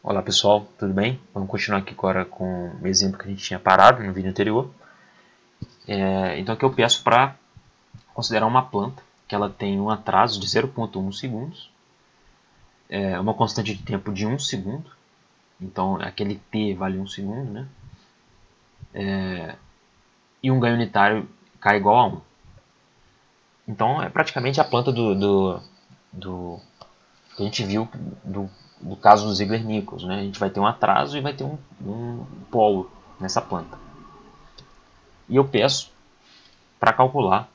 Olá pessoal, tudo bem? Vamos continuar aqui agora com o exemplo que a gente tinha parado no vídeo anterior. Então aqui eu peço para considerar uma planta que ela tem um atraso de 0,1 segundos, uma constante de tempo de 1 segundo, então aquele t vale 1 segundo, né? E um ganho unitário k igual a 1. Então é praticamente a planta do que a gente viu do caso do Ziegler-Nichols, né? A gente vai ter um atraso e vai ter um polo nessa planta. E eu peço para calcular,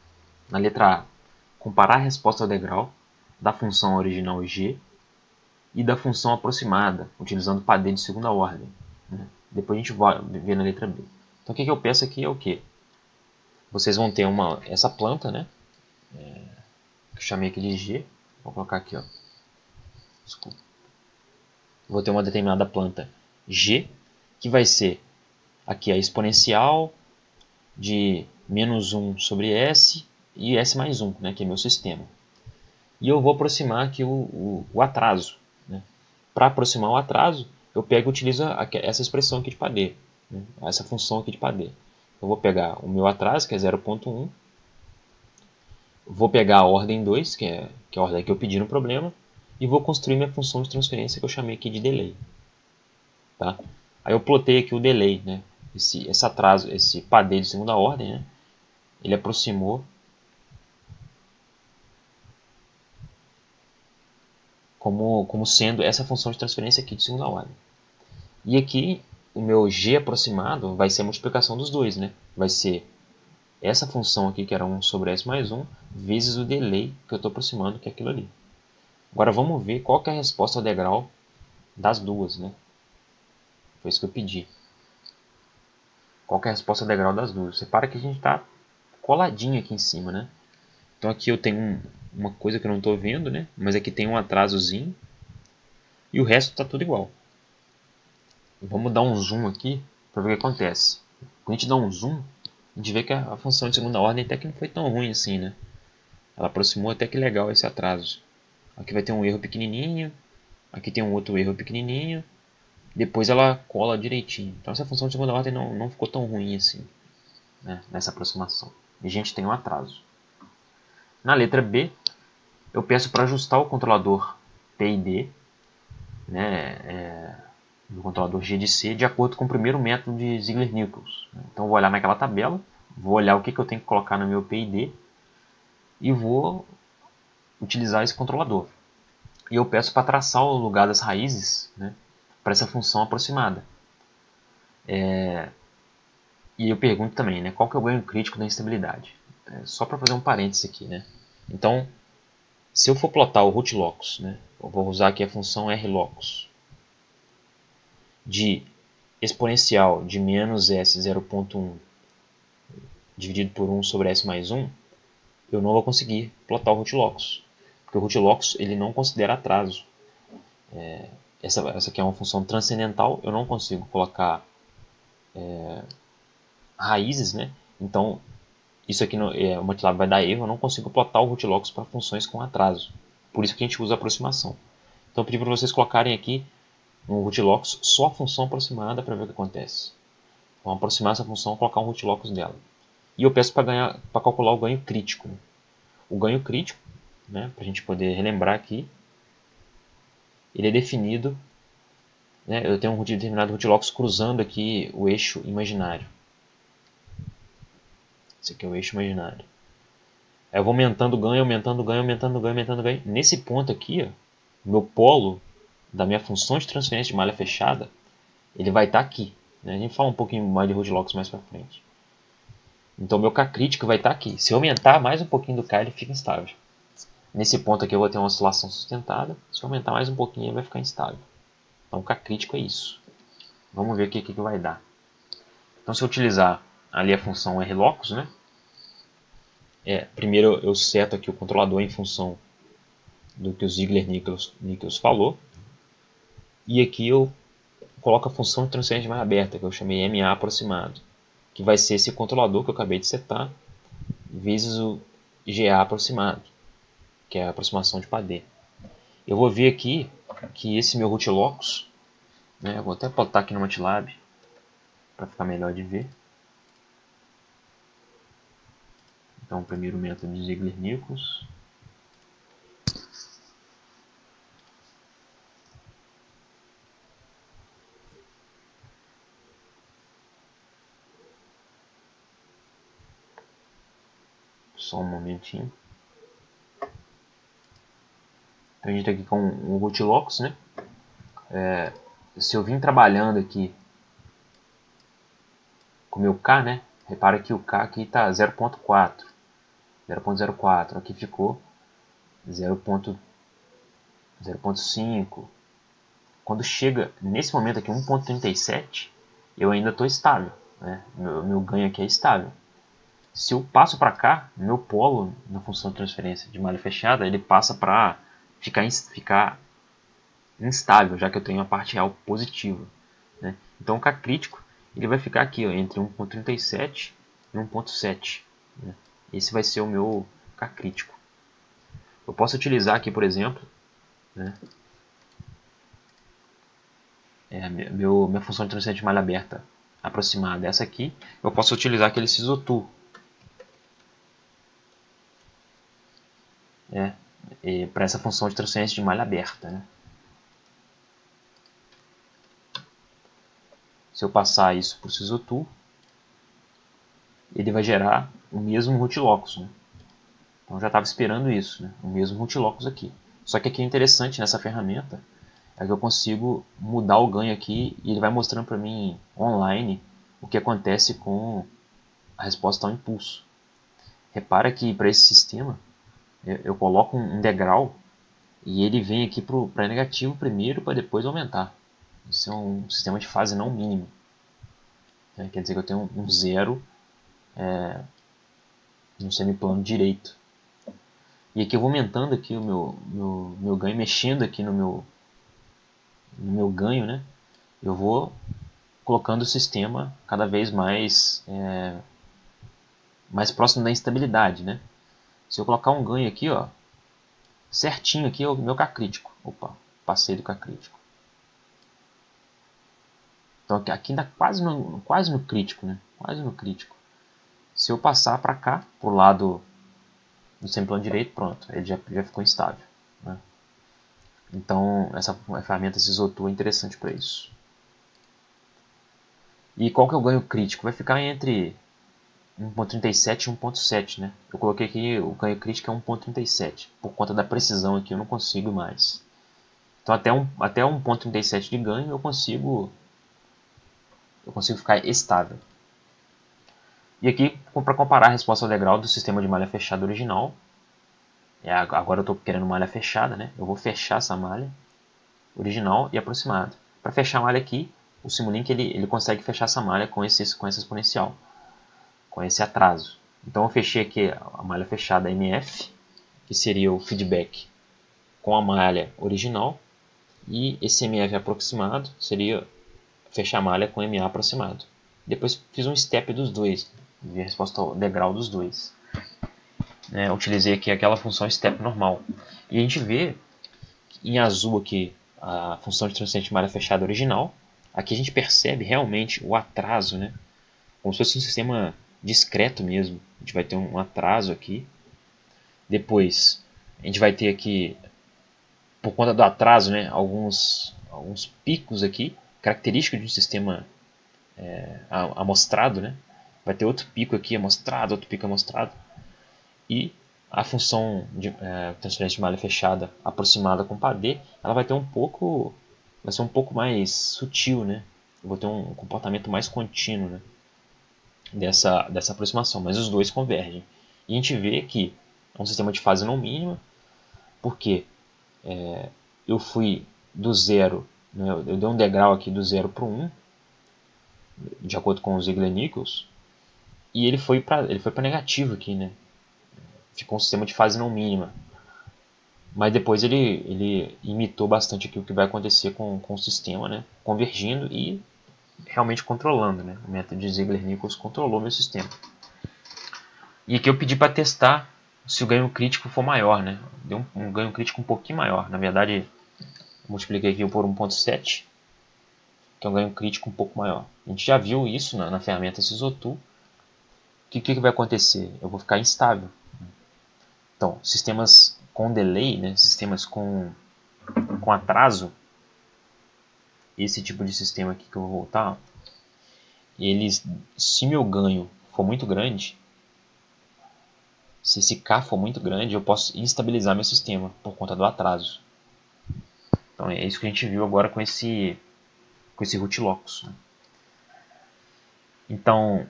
na letra A, comparar a resposta ao degrau da função original g e da função aproximada, utilizando o padê de segunda ordem, né? Depois a gente vai ver na letra B. Então o que eu peço aqui é o quê? Vocês vão ter essa planta, né? Que eu chamei aqui de g. Vou colocar aqui, ó. Desculpa. Vou ter uma determinada planta g, que vai ser aqui a exponencial de menos 1 sobre s e s mais 1, né, que é meu sistema. E eu vou aproximar aqui o atraso, né? Para aproximar o atraso, eu pego e utilizo essa expressão aqui de padê, né? Essa função aqui de padê. Eu vou pegar o meu atraso, que é 0,1, vou pegar a ordem 2, que é a ordem que eu pedi no problema, e vou construir minha função de transferência que eu chamei aqui de delay. Tá? Aí eu plotei aqui o delay, né? Esse atraso, esse padê de segunda ordem, né? Ele aproximou como sendo essa função de transferência aqui de segunda ordem. E aqui o meu g aproximado vai ser a multiplicação dos dois, né? Vai ser essa função aqui, que era 1 sobre s mais 1, vezes o delay que eu estou aproximando, que é aquilo ali. Agora vamos ver qual que é a resposta ao degrau das duas, né? Foi isso que eu pedi. Qual que é a resposta ao degrau das duas? Repara que a gente está coladinho aqui em cima, né? Então aqui eu tenho uma coisa que eu não estou vendo, né? Mas aqui tem um atrasozinho. E o resto está tudo igual. Vamos dar um zoom aqui para ver o que acontece. Quando a gente dá um zoom, a gente vê que a função de segunda ordem até que não foi tão ruim assim, né? Ela aproximou até que legal esse atraso. Aqui vai ter um erro pequenininho. Aqui tem um outro erro pequenininho. Depois ela cola direitinho. Então essa função de segunda ordem não ficou tão ruim assim, né? Nessa aproximação. E a gente tem um atraso. Na letra B, eu peço para ajustar o controlador P e D, né, do controlador G de C, de acordo com o primeiro método de Ziegler-Nichols. Então vou olhar naquela tabela, vou olhar o que eu tenho que colocar no meu P e D e vou utilizar esse controlador. E eu peço para traçar o lugar das raízes, né, para essa função aproximada. E eu pergunto também, né, qual que é o ganho crítico da instabilidade? Só para fazer um parênteses aqui, né? Então, se eu for plotar o root locus, né, eu vou usar aqui a função rlocus de exponencial de menos s 0,1 dividido por 1 sobre s mais 1, eu não vou conseguir plotar o root locus, porque o root locus ele não considera atraso. Essa aqui é uma função transcendental, eu não consigo colocar raízes, né? Então isso aqui o MATLAB vai dar erro, eu não consigo plotar o root locus para funções com atraso. Por isso que a gente usa a aproximação. Então eu pedi para vocês colocarem aqui no root locus só a função aproximada para ver o que acontece. Vamos aproximar essa função e colocar um root locus dela. E eu peço para calcular o ganho crítico. O ganho crítico, né, para a gente poder relembrar aqui, ele é definido, né, eu tenho um determinado root locus cruzando aqui o eixo imaginário. Esse aqui é o eixo imaginário. Aí eu vou aumentando o ganho, aumentando o ganho, aumentando o ganho, aumentando o ganho. Nesse ponto aqui, ó, meu polo da minha função de transferência de malha fechada, ele vai estar aqui. Né? A gente fala um pouquinho mais de root locus mais para frente. Então meu K crítico vai estar aqui. Se eu aumentar mais um pouquinho do K, ele fica instável. Nesse ponto aqui eu vou ter uma oscilação sustentada. Se eu aumentar mais um pouquinho, ele vai ficar instável. Então o K crítico é isso. Vamos ver o que vai dar. Então se eu utilizar ali a função rlocus, né? Primeiro eu seto aqui o controlador em função do que o Ziegler-Nichols falou. E aqui eu coloco a função de transferência mais aberta, que eu chamei MA aproximado, que vai ser esse controlador que eu acabei de setar, vezes o GA aproximado, que é a aproximação de padê. Eu vou ver aqui que esse meu root locus, né? Eu vou até botar aqui no MATLAB para ficar melhor de ver. Então, o primeiro método de Ziegler-Nichols. Só um momentinho. Então, a gente está aqui com o Rootlocus, né? Se eu vim trabalhando aqui com o meu K, né? Repara que o K aqui está 0.4. 0.04. Aqui ficou 0.5. Quando chega nesse momento aqui 1.37, eu ainda estou estável, né? Meu ganho aqui é estável. Se eu passo para cá, meu polo na função de transferência de malha fechada, ele passa para ficar instável, já que eu tenho a parte real positiva, né? Então o K crítico ele vai ficar aqui, ó, entre 1.37 e 1.7, né? Esse vai ser o meu K crítico. Eu posso utilizar aqui, por exemplo, né, minha função de transferência de malha aberta aproximada, essa aqui. Eu posso utilizar aquele Sisotu, né, para essa função de transferência de malha aberta, né. Se eu passar isso para o Sisotu, ele vai gerar o mesmo Rootlocus, né. Então eu já estava esperando isso, né, o mesmo Rootlocus aqui. Só que aqui é interessante nessa ferramenta é que eu consigo mudar o ganho aqui e ele vai mostrando para mim online o que acontece com a resposta ao impulso. Repara que para esse sistema eu coloco um degrau e ele vem aqui para negativo primeiro para depois aumentar. Isso é um sistema de fase não mínimo. Quer dizer que eu tenho um zero no semiplano direito. E aqui eu vou aumentando aqui o meu ganho, mexendo aqui no meu ganho, né? Eu vou colocando o sistema cada vez mais próximo da instabilidade, né? Se eu colocar um ganho aqui, ó, certinho aqui é o meu K crítico. Opa, passei do K crítico. Então aqui ainda quase no crítico, né? Quase no crítico. Se eu passar para cá, para o lado do semiplano direito, pronto, ele já ficou instável, né? Então essa ferramenta Sisotu é interessante para isso. E qual que é o ganho crítico? Vai ficar entre 1.37 e 1.7, né? Eu coloquei aqui o ganho crítico é 1.37. Por conta da precisão aqui eu não consigo mais. Então até 1.37 de ganho eu consigo ficar estável. E aqui, para comparar a resposta ao degrau do sistema de malha fechada original, agora eu estou querendo malha fechada, né? Eu vou fechar essa malha original e aproximada. Para fechar a malha aqui, o Simulink ele consegue fechar essa malha com essa exponencial, com esse atraso. Então eu fechei aqui a malha fechada MF, que seria o feedback com a malha original, e esse MF aproximado seria fechar a malha com MA aproximado. Depois fiz um step dos dois, vi a resposta ao degrau dos dois. Utilizei aqui aquela função step normal. E a gente vê em azul aqui a função de transferência de malha fechada original. Aqui a gente percebe realmente o atraso, né? Como se fosse um sistema discreto mesmo. A gente vai ter um atraso aqui. Depois a gente vai ter aqui, por conta do atraso, né, alguns picos aqui, característico de um sistema amostrado, né? Vai ter outro pico aqui amostrado, outro pico amostrado. E a função de transferência de malha fechada aproximada com PAD, ela vai ser um pouco mais sutil, né? Eu vou ter um comportamento mais contínuo, né, dessa aproximação, mas os dois convergem. E a gente vê que é um sistema de fase não mínima, porque eu fui do zero, né, eu dei um degrau aqui do 0 para o 1, de acordo com o Ziegler-Nichols, e ele foi para negativo aqui, né? Ficou um sistema de fase não mínima. Mas depois ele imitou bastante aqui o que vai acontecer com o sistema, né? Convergindo e realmente controlando, né? O método de Ziegler-Nichols controlou meu sistema. E aqui eu pedi para testar se o ganho crítico for maior, né? Deu um ganho crítico um pouquinho maior. Na verdade, eu multipliquei aqui por 1.7. que é um ganho crítico um pouco maior. A gente já viu isso na ferramenta Sysotu. O que vai acontecer? Eu vou ficar instável. Então, sistemas com delay, né, sistemas com atraso, esse tipo de sistema aqui que eu vou voltar, eles, se meu ganho for muito grande, se esse K for muito grande, eu posso instabilizar meu sistema por conta do atraso. Então é isso que a gente viu agora com esse root locus, né? Então,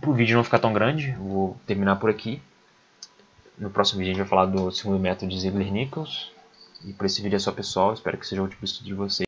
para o vídeo não ficar tão grande, eu vou terminar por aqui. No próximo vídeo a gente vai falar do segundo método de Ziegler-Nichols. E por esse vídeo é só, pessoal. Espero que seja útil para o estudo de vocês.